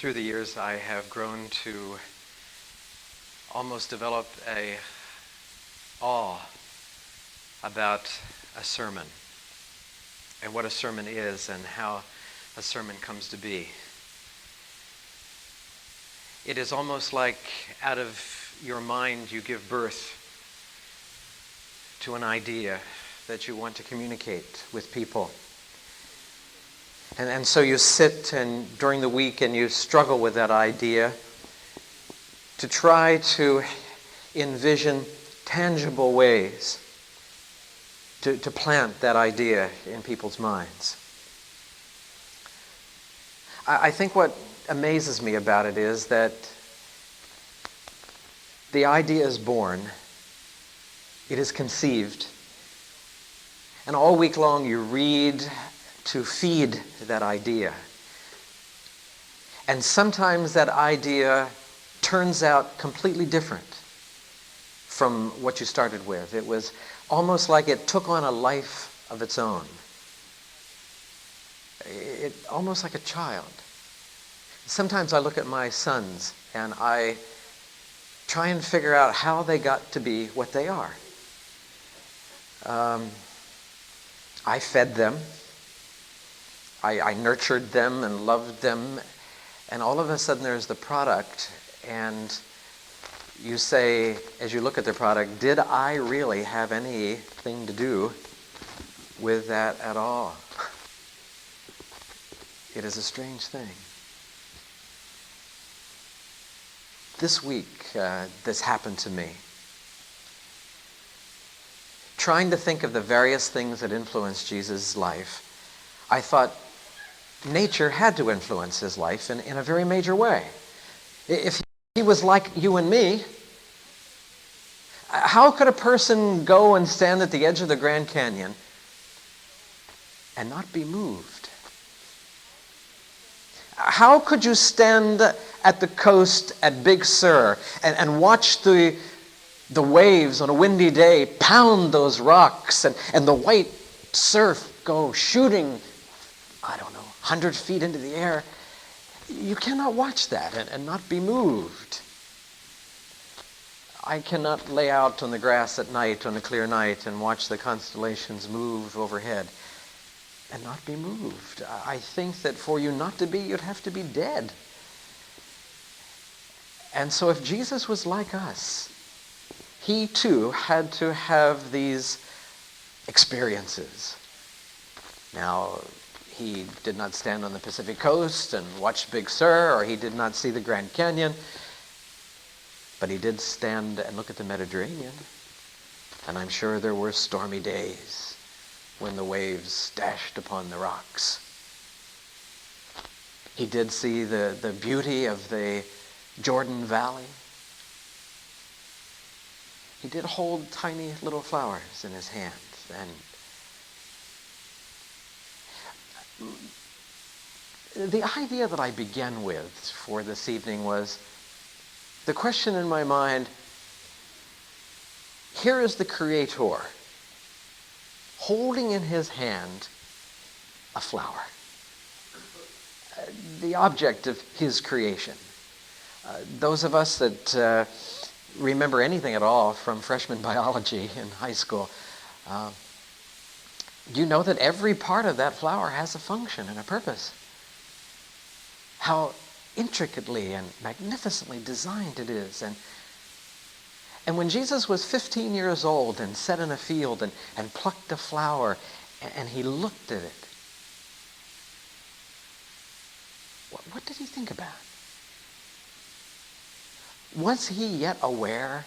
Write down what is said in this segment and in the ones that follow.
Through the years, I have grown to almost develop a awe about a sermon and what a sermon is and how a sermon comes to be. It is almost like out of your mind you give birth to an idea that you want to communicate with people. And so you sit and during the week and you struggle with that idea to try to envision tangible ways to plant that idea in people's minds. I think what amazes me about it is that the idea is born, it is conceived, and all week long you read to feed that idea. And sometimes that idea turns out completely different from what you started with. It was almost like it took on a life of its own. It almost like a child. Sometimes I look at my sons and I try and figure out how they got to be what they are. I fed them. I nurtured them and loved them, and all of a sudden there's the product, and you say, as you look at the product, did I really have anything to do with that at all? It is a strange thing. This week, this happened to me. Trying to think of the various things that influenced Jesus' life, I thought nature had to influence his life in a very major way. If he was like you and me, how could a person go and stand at the edge of the Grand Canyon and not be moved? How could you stand at the coast at Big Sur and watch the waves on a windy day pound those rocks and the white surf go shooting, 100 feet into the air? You cannot watch that and not be moved. I cannot lay out on the grass at night, on a clear night, and watch the constellations move overhead and not be moved. I think that for you not to be, you'd have to be dead. And so if Jesus was like us, he too had to have these experiences. Now, he did not stand on the Pacific coast and watch Big Sur, or he did not see the Grand Canyon, but he did stand and look at the Mediterranean. And I'm sure there were stormy days when the waves dashed upon the rocks. He did see the beauty of the Jordan Valley. He did hold tiny little flowers in his hands, and the idea that I began with for this evening was the question in my mind: here is the Creator holding in his hand a flower, the object of his creation. Those of us that remember anything at all from freshman biology in high school, you know that every part of that flower has a function and a purpose. How intricately and magnificently designed it is. And when Jesus was 15 years old and sat in a field and plucked a flower and he looked at it, what did he think about? Was he yet aware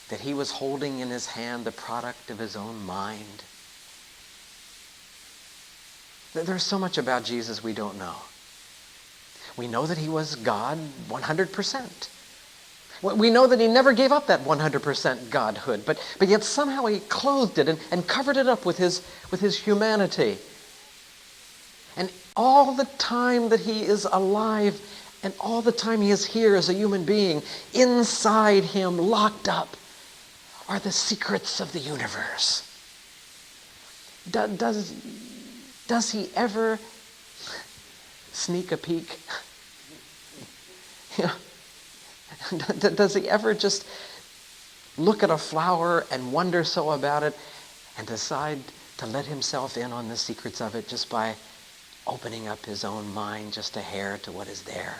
that he was holding in his hand the product of his own mind? There's so much about Jesus we don't know. We know that he was God 100%. We know that he never gave up that 100% godhood, but yet somehow he clothed it and covered it up with his humanity. And all the time that he is alive and all the time he is here as a human being, inside him, locked up, are the secrets of the universe. Does he ever sneak a peek You know, does he ever just look at a flower and wonder so about it and decide to let himself in on the secrets of it just by opening up his own mind just a hair to what is there?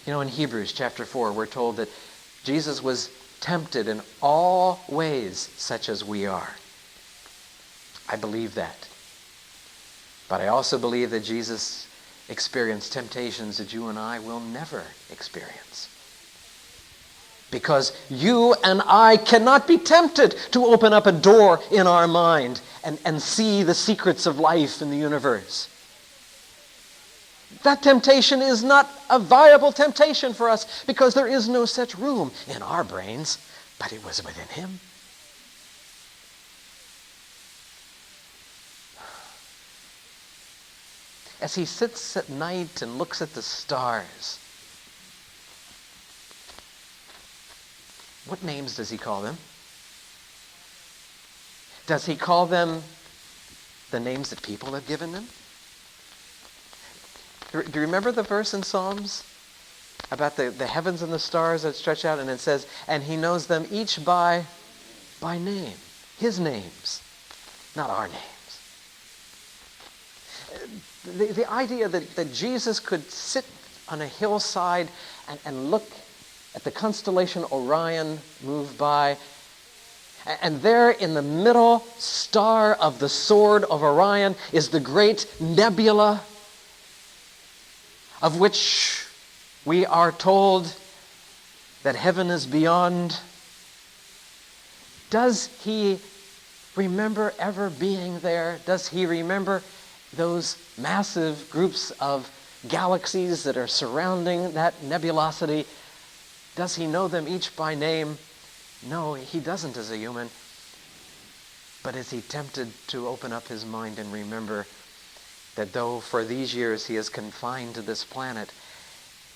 You know, in Hebrews chapter 4, we're told that Jesus was tempted in all ways such as we are. I believe that. But I also believe that Jesus experienced temptations that you and I will never experience. Because you and I cannot be tempted to open up a door in our mind and see the secrets of life in the universe. That temptation is not a viable temptation for us because there is no such room in our brains, but it was within him. As he sits at night and looks at the stars, what names does he call them? Does he call them the names that people have given them? Do you remember the verse in Psalms about the heavens and the stars that stretch out, and it says, and he knows them each by name, his names, not our names. The idea that Jesus could sit on a hillside and look at the constellation Orion move by, and there in the middle star of the sword of Orion is the great nebula of which we are told that heaven is beyond. Does he remember ever being there? Does he remember those massive groups of galaxies that are surrounding that nebulosity? Does he know them each by name? No, he doesn't as a human. But is he tempted to open up his mind and remember that though for these years he is confined to this planet,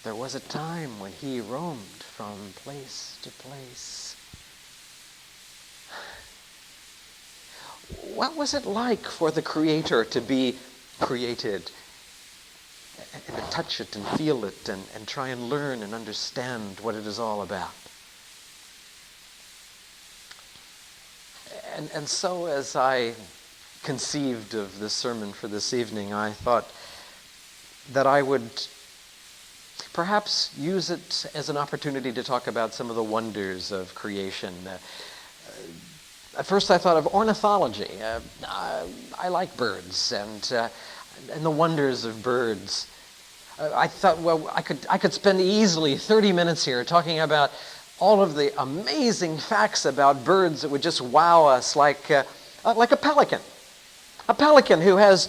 there was a time when he roamed from place to place? What was it like for the Creator to be created and to touch it and feel it and try and learn and understand what it is all about? And so as I conceived of this sermon for this evening, I thought that I would perhaps use it as an opportunity to talk about some of the wonders of creation. At first I thought of ornithology. I like birds and the wonders of birds. I thought, well, I could spend easily 30 minutes here talking about all of the amazing facts about birds that would just wow us, like a pelican. A pelican who has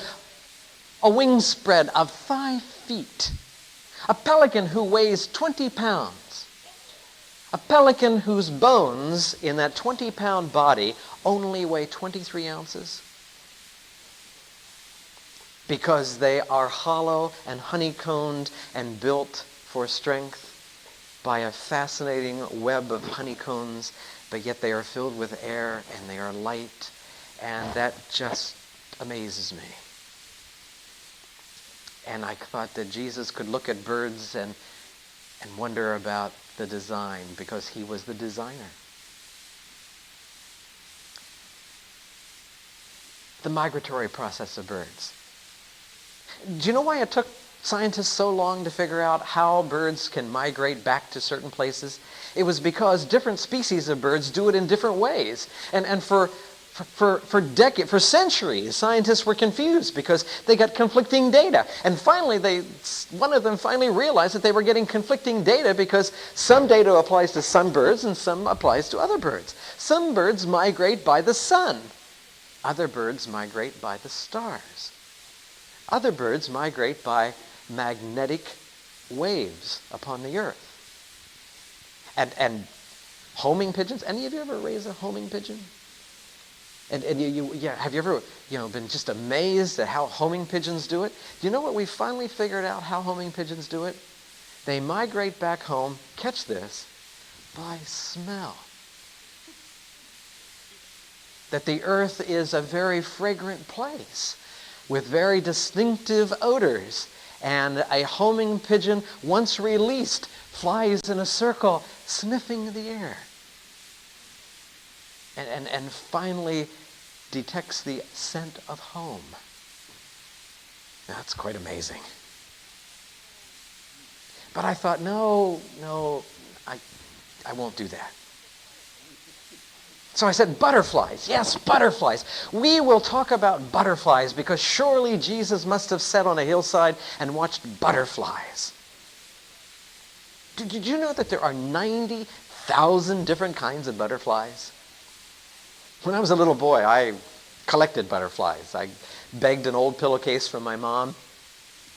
a wingspread of 5 feet. A pelican who weighs 20 pounds. A pelican whose bones in that 20-pound body only weigh 23 ounces. Because they are hollow and honeycombed and built for strength by a fascinating web of honeycombs, but yet they are filled with air and they are light, and that just amazes me. And I thought that Jesus could look at birds and wonder about the design, because he was the designer. The migratory process of birds. Do you know why it took scientists so long to figure out how birds can migrate back to certain places? It was because different species of birds do it in different ways. And for centuries, scientists were confused because they got conflicting data. And finally, one of them finally realized that they were getting conflicting data because some data applies to some birds and some applies to other birds. Some birds migrate by the sun. Other birds migrate by the stars. Other birds migrate by magnetic waves upon the earth. And homing pigeons, any of you ever raised a homing pigeon? And have you ever been just amazed at how homing pigeons do it? Do you know what we finally figured out how homing pigeons do it? They migrate back home, catch this, by smell. That the earth is a very fragrant place with very distinctive odors. and a homing pigeon, once released, flies in a circle, sniffing the air. And finally detects the scent of home. That's quite amazing. But I thought, no, I won't do that. So I said, butterflies. Yes, butterflies. We will talk about butterflies because surely Jesus must have sat on a hillside and watched butterflies. Did you know that there are 90,000 different kinds of butterflies? When I was a little boy, I collected butterflies. I begged an old pillowcase from my mom,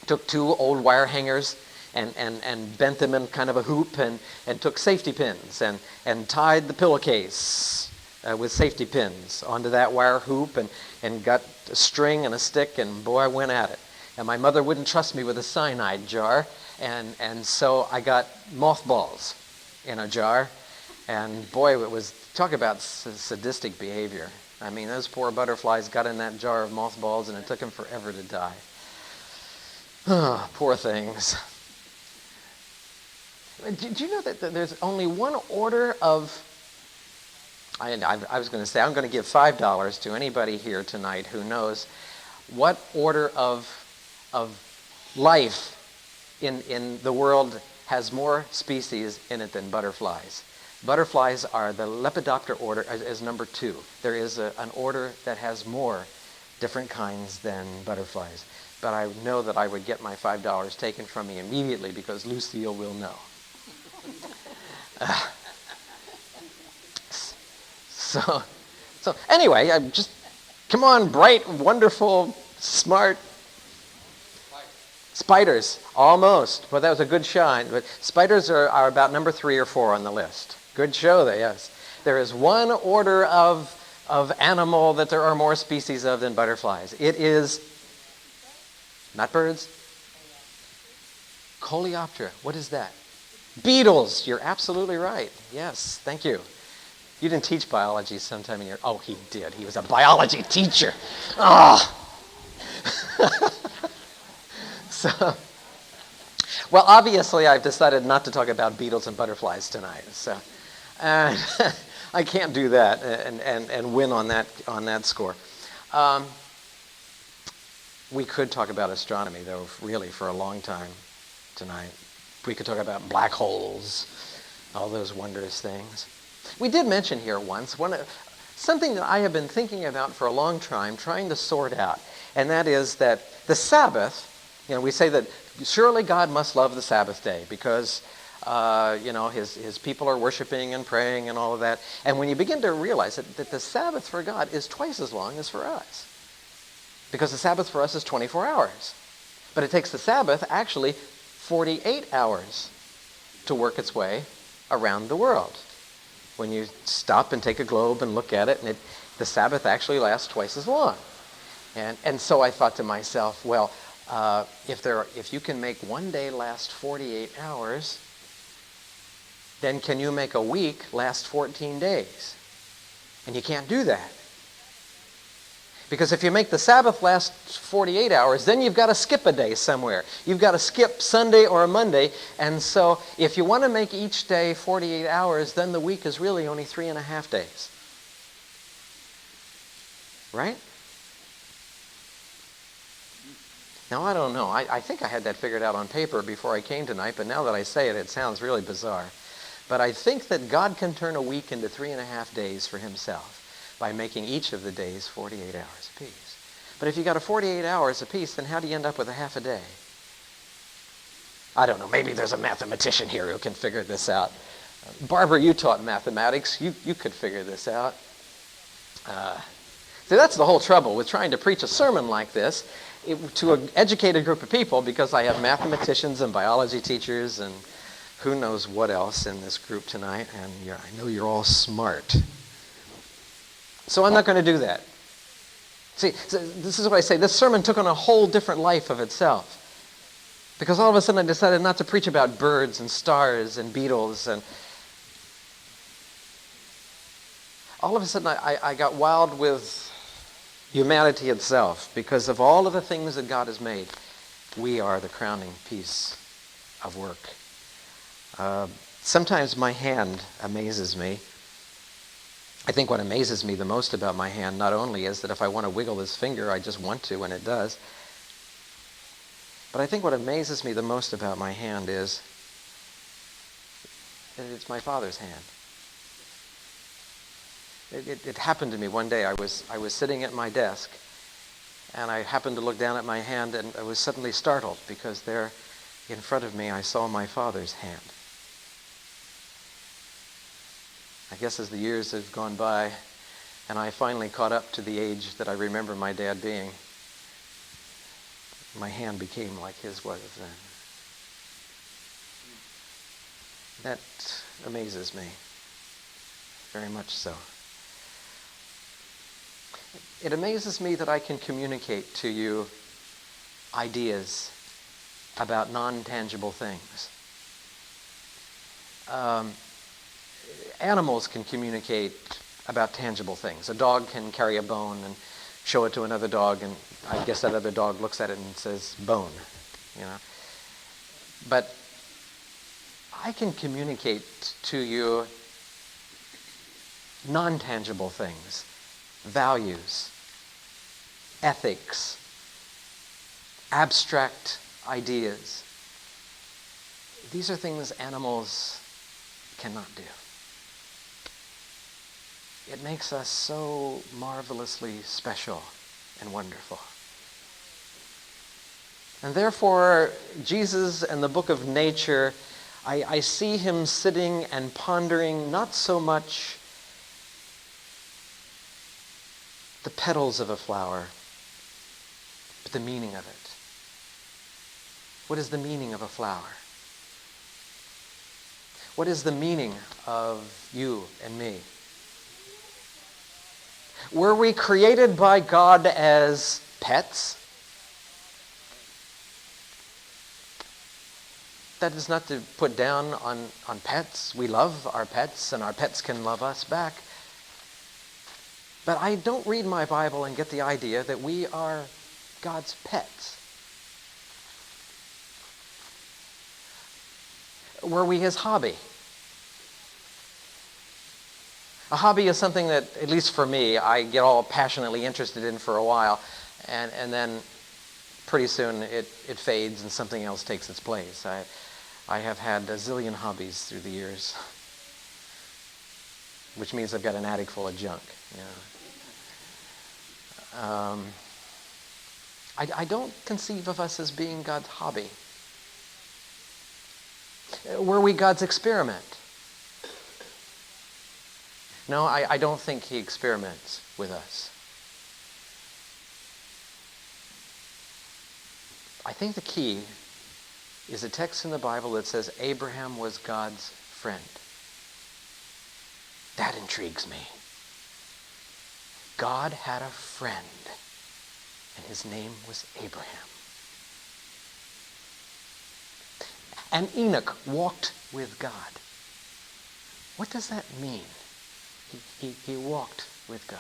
took 2 old wire hangers and bent them in kind of a hoop and took safety pins and tied the pillowcase with safety pins onto that wire hoop and got a string and a stick, and boy, I went at it. And my mother wouldn't trust me with a cyanide jar, and so I got mothballs in a jar, and boy, it was, talk about sadistic behavior. I mean, those poor butterflies got in that jar of mothballs and it took them forever to die. Oh, poor things. Did you know that there's only one order of... I was going to say, I'm going to give $5 to anybody here tonight who knows what order of life in the world has more species in it than butterflies. Butterflies are the Lepidoptera order as number 2. There is an order that has more different kinds than butterflies. But I know that I would get my $5 taken from me immediately because Lucille will know. So anyway, I'm just, come on, bright, wonderful, smart spiders. Almost. Well, that was a good shine. But spiders are about number 3 or 4 on the list. Good show there, yes. There is one order of animal that there are more species of than butterflies. It is, not birds, Coleoptera. What is that? Beetles. You're absolutely right. Yes, thank you. You didn't teach biology sometime in your... Oh, he did. He was a biology teacher. Oh. So, well, obviously, I've decided not to talk about beetles and butterflies tonight. So, I can't do that and win on that score. We could talk about astronomy, though, really, for a long time tonight. We could talk about black holes, all those wondrous things. We did mention here once something that I have been thinking about for a long time, trying to sort out, and that is that the Sabbath, we say that surely God must love the Sabbath day because, his people are worshiping and praying and all of that. And when you begin to realize that the Sabbath for God is twice as long as for us, because the Sabbath for us is 24 hours. But it takes the Sabbath actually 48 hours to work its way around the world. When you stop and take a globe and look at it, and the Sabbath actually lasts twice as long. And so I thought to myself, well, if you can make one day last 48 hours, then can you make a week last 14 days? And you can't do that. Because if you make the Sabbath last 48 hours, then you've got to skip a day somewhere. You've got to skip Sunday or a Monday. And so if you want to make each day 48 hours, then the week is really only 3.5 days. Right? Now, I don't know. I think I had that figured out on paper before I came tonight, but now that I say it, it sounds really bizarre. But I think that God can turn a week into 3.5 days for himself by making each of the days 48 hours apiece. But if you got a 48 hours apiece, then how do you end up with a half a day? I don't know. Maybe there's a mathematician here who can figure this out. Barbara, you taught mathematics. You could figure this out. See, that's the whole trouble with trying to preach a sermon like this to an educated group of people, because I have mathematicians and biology teachers and who knows what else in this group tonight, and I know you're all smart. So I'm not going to do that. See, this is what I say. This sermon took on a whole different life of itself. Because all of a sudden I decided not to preach about birds and stars and beetles. And all of a sudden I got wild with humanity itself because of all of the things that God has made. We are the crowning piece of work. Sometimes my hand amazes me. I think what amazes me the most about my hand not only is that if I want to wiggle this finger, I just want to and it does. But I think what amazes me the most about my hand is that it's my Father's hand. It happened to me one day. I was sitting at my desk, and I happened to look down at my hand, and I was suddenly startled because there in front of me I saw my Father's hand. I guess as the years have gone by, and I finally caught up to the age that I remember my dad being, my hand became like his was then. That amazes me, very much so. It amazes me that I can communicate to you ideas about non-tangible things. Animals can communicate about tangible things. A dog can carry a bone and show it to another dog, and I guess that other dog looks at it and says, bone, you know. But I can communicate to you non-tangible things, values, ethics, abstract ideas. These are things animals cannot do. It makes us so marvelously special and wonderful. And therefore, Jesus and the book of nature, I see him sitting and pondering not so much the petals of a flower, but the meaning of it. What is the meaning of a flower? What is the meaning of you and me? Were we created by God as pets? That is not to put down on pets. We love our pets, and our pets can love us back. But I don't read my Bible and get the idea that we are God's pets. Were we his hobby? A hobby is something that, at least for me, I get all passionately interested in for a while, and then pretty soon it fades and something else takes its place. I have had a zillion hobbies through the years, which means I've got an attic full of junk. You know. I don't conceive of us as being God's hobby. Were we God's experiment? No, I don't think he experiments with us. I think the key is a text in the Bible that says Abraham was God's friend. That intrigues me. God had a friend, and his name was Abraham. And Enoch walked with God. What does that mean? He walked with God.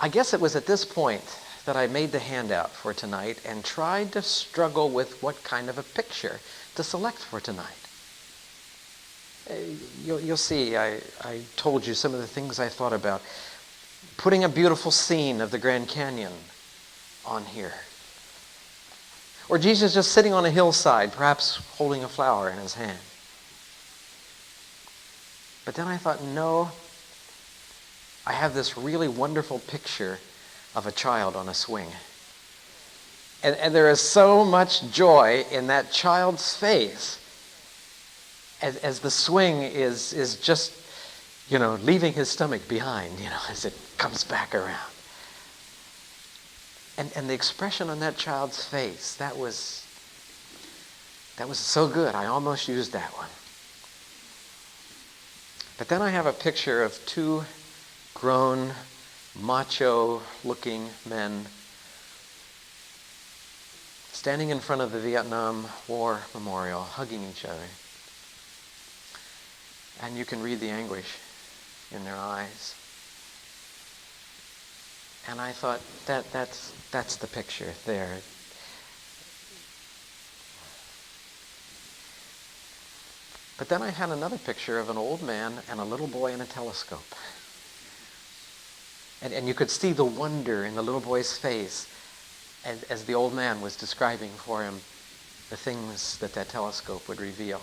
I guess it was at this point that I made the handout for tonight and tried to struggle with what kind of a picture to select for tonight. You'll see, I told you some of the things I thought about. Putting a beautiful scene of the Grand Canyon on here. Or Jesus just sitting on a hillside, perhaps holding a flower in his hand. But then I thought, no, I have this really wonderful picture of a child on a swing. And there is so much joy in that child's face as the swing is just, leaving his stomach behind, as it comes back around. And the expression on that child's face, that was so good. I almost used that one. But then I have a picture of two grown, macho-looking men standing in front of the Vietnam War Memorial, hugging each other. And you can read the anguish in their eyes. And I thought, that's the picture there. But then I had another picture of an old man and a little boy in a telescope. And you could see the wonder in the little boy's face as the old man was describing for him the things that telescope would reveal.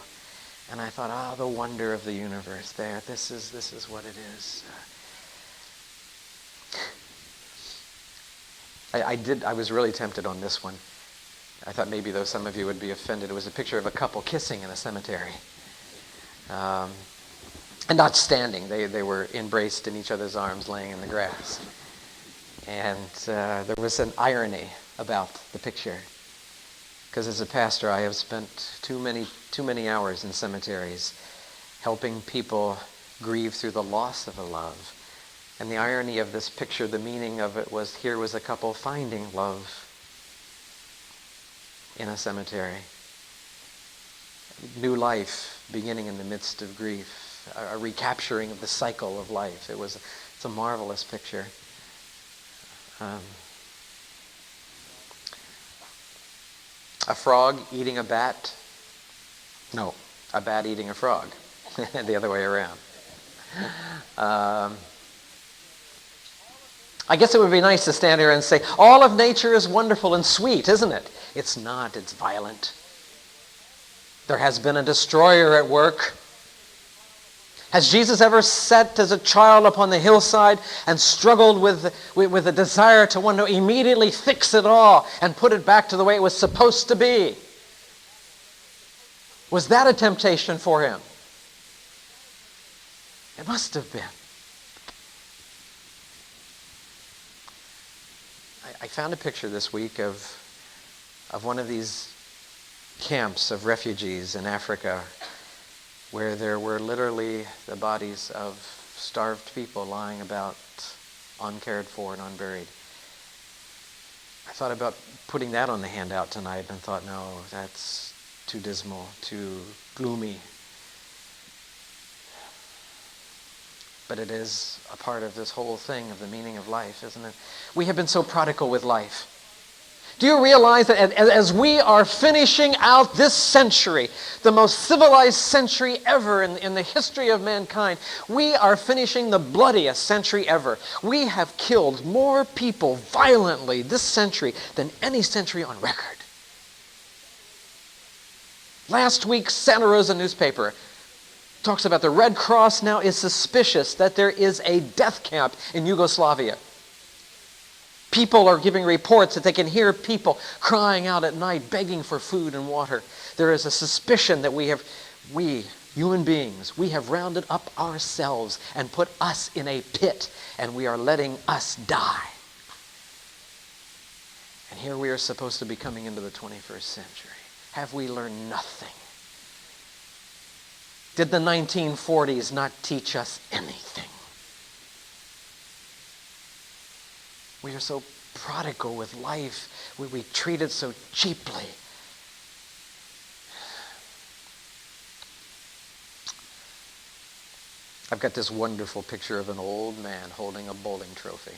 And I thought, the wonder of the universe there. This is what it is. I was really tempted on this one. I thought maybe though some of you would be offended. It was a picture of a couple kissing in a cemetery. And not standing. They were embraced in each other's arms, laying in the grass. And there was an irony about the picture. Because as a pastor, I have spent too many hours in cemeteries helping people grieve through the loss of a love. And the irony of this picture, the meaning of it was, here was a couple finding love in a cemetery. New life beginning in the midst of grief. A recapturing of the cycle of life. It's a marvelous picture. A frog eating a bat. No, a bat eating a frog. The other way around. I guess it would be nice to stand here and say, all of nature is wonderful and sweet, isn't it? It's not. It's violent. There has been a destroyer at work. Has Jesus ever sat as a child upon the hillside and struggled with a desire to want to immediately fix it all and put it back to the way it was supposed to be? Was that a temptation for him? It must have been. I found a picture this week of one of these camps of refugees in Africa, where there were literally the bodies of starved people lying about, uncared for and unburied. I thought about putting that on the handout tonight and thought, no, that's too dismal, too gloomy. But it is a part of this whole thing of the meaning of life, isn't it? We have been so prodigal with life. Do you realize that as we are finishing out this century, the most civilized century ever in the history of mankind, we are finishing the bloodiest century ever. We have killed more people violently this century than any century on record. Last week's Santa Rosa newspaper talks about the Red Cross now is suspicious that there is a death camp in Yugoslavia. People are giving reports that they can hear people crying out at night, begging for food and water. There is a suspicion that we, human beings, we have rounded up ourselves and put us in a pit, and we are letting us die. And here we are supposed to be coming into the 21st century. Have we learned nothing? Did the 1940s not teach us anything? We are so prodigal with life. We treat it so cheaply. I've got this wonderful picture of an old man holding a bowling trophy.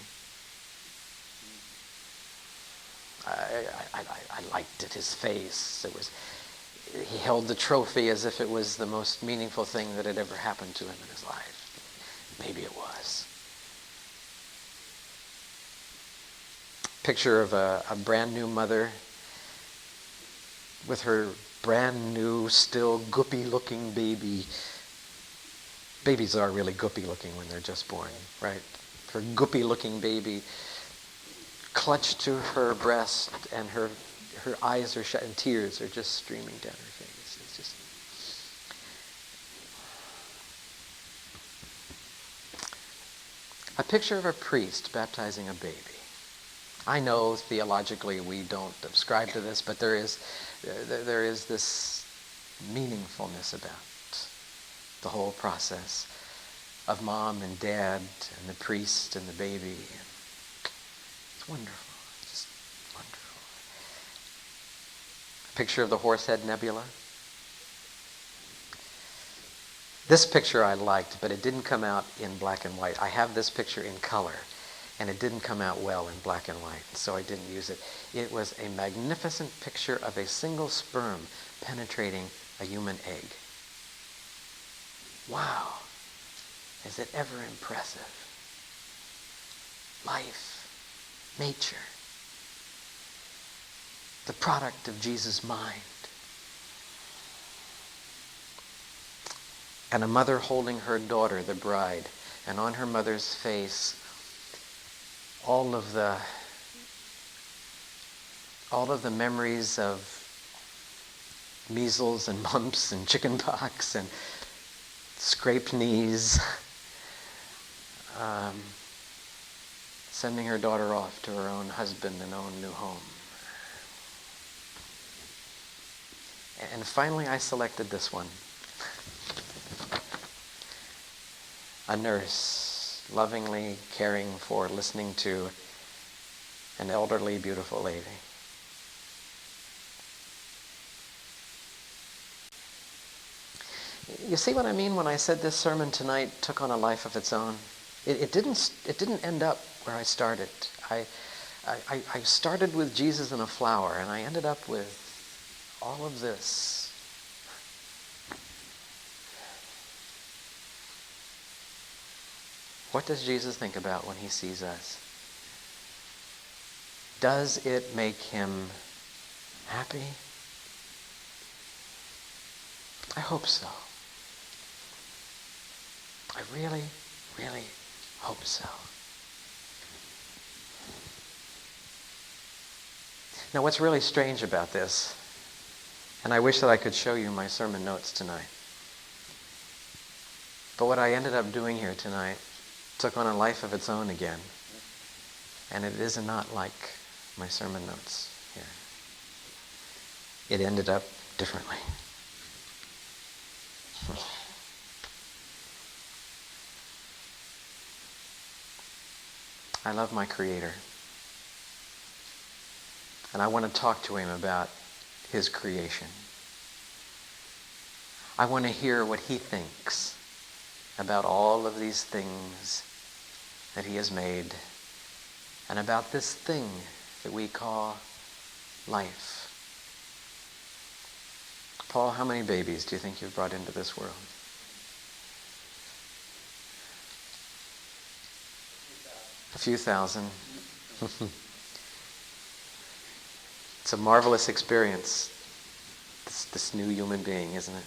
I liked it, his face. He held the trophy as if it was the most meaningful thing that had ever happened to him in his life. Maybe it was. Picture of a brand new mother with her brand new, still goopy looking baby. Babies are really goopy looking when they're just born, right? Her goopy looking baby clutched to her breast, and her eyes are shut and tears are just streaming down her face. It's just a picture of a priest baptizing a baby. I know theologically we don't subscribe to this, but there is this meaningfulness about the whole process of mom and dad and the priest and the baby. It's wonderful, just wonderful. A picture of the Horsehead Nebula. This picture I liked, but it didn't come out in black and white. I have this picture in color. and it didn't come out well in black and white, so I didn't use it. It was a magnificent picture of a single sperm penetrating a human egg. Wow, is it ever impressive? Life, nature, the product of Jesus' mind. And a mother holding her daughter, the bride, and on her mother's face, all of the memories of measles and mumps and chicken pox and scraped knees, sending her daughter off to her own husband and own new home. And finally I selected this one. A nurse lovingly caring for, listening to an elderly, beautiful lady. You see what I mean when I said this sermon tonight took on a life of its own? It didn't end up where I started. I started with Jesus and a flower, and I ended up with all of this. What does Jesus think about when he sees us? Does it make him happy? I hope so. I really, really hope so. Now, what's really strange about this, and I wish that I could show you my sermon notes tonight, but what I ended up doing here tonight took on a life of its own again, and it is not like my sermon notes here. It ended up differently. I love my Creator, and I want to talk to him about his creation. I want to hear what he thinks about all of these things that he has made, and about this thing that we call life. Paul, how many babies do you think you've brought into this world? A few thousand. It's a marvelous experience, this new human being, isn't it?